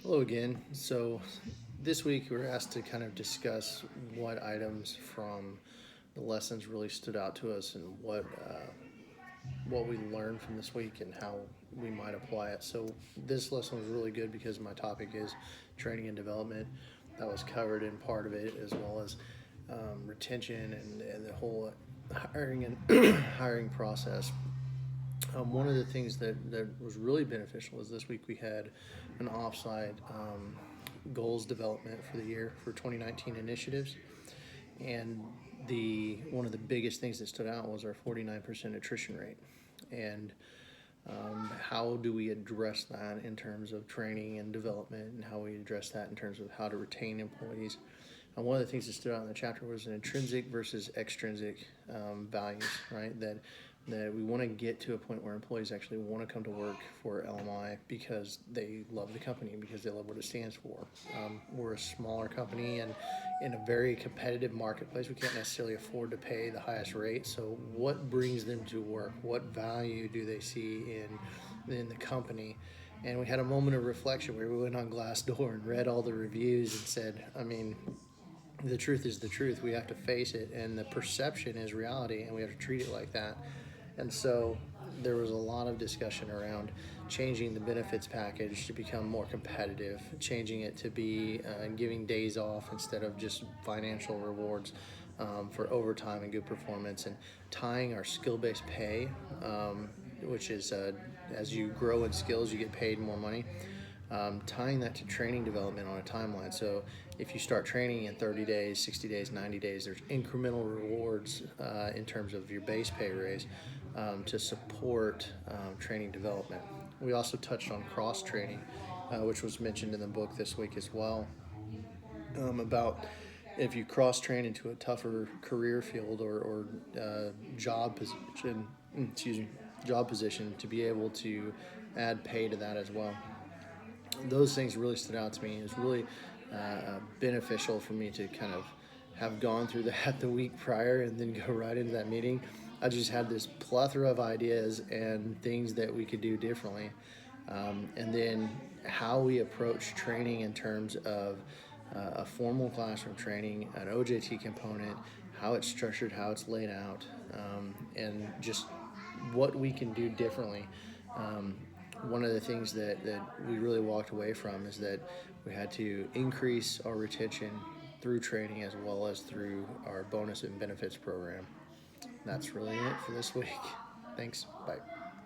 Hello again. So this week we were asked to kind of discuss what items from the lessons really stood out to us and what we learned from this week and how we might apply it. So this lesson was really good because my topic is training and development. That was covered in part of it, as well as retention and the whole hiring and hiring process. One of the things that was really beneficial is this week we had an offsite goals development for the year for 2019 initiatives. And the one of the biggest things that stood out was our 49% attrition rate. And how do we address that in terms of training and development, and how we address that in terms of how to retain employees. And one of the things that stood out in the chapter was an intrinsic versus extrinsic values, right? That we want to get to a point where employees actually want to come to work for LMI because they love the company, because they love what it stands for. We're a smaller company, and in a very competitive marketplace, we can't necessarily afford to pay the highest rate. So what brings them to work? What value do they see in the company? And we had a moment of reflection where we went on Glassdoor and read all the reviews and said, I mean, the truth is the truth. We have to face it, and the perception is reality, and we have to treat it like that. And so there was a lot of discussion around changing the benefits package to become more competitive, changing it to be giving days off instead of just financial rewards for overtime and good performance, and tying our skill-based pay, which is as you grow in skills, you get paid more money. Tying that to training development on a timeline. So if you start training in 30 days, 60 days, 90 days, there's incremental rewards in terms of your base pay raise to support training development. We also touched on cross training, which was mentioned in the book this week as well, about if you cross train into a tougher career field or job position, job position, to be able to add pay to that as well. Those things really stood out to me. It was really beneficial for me to kind of have gone through that the week prior and then go right into that meeting. I just had this plethora of ideas and things that we could do differently. And then how we approach training in terms of a formal classroom training, an OJT component, how it's structured, how it's laid out, and just what we can do differently. One of the things that we really walked away from is that we had to increase our retention through training as well as through our bonus and benefits program. That's really it for this week. Thanks. Bye.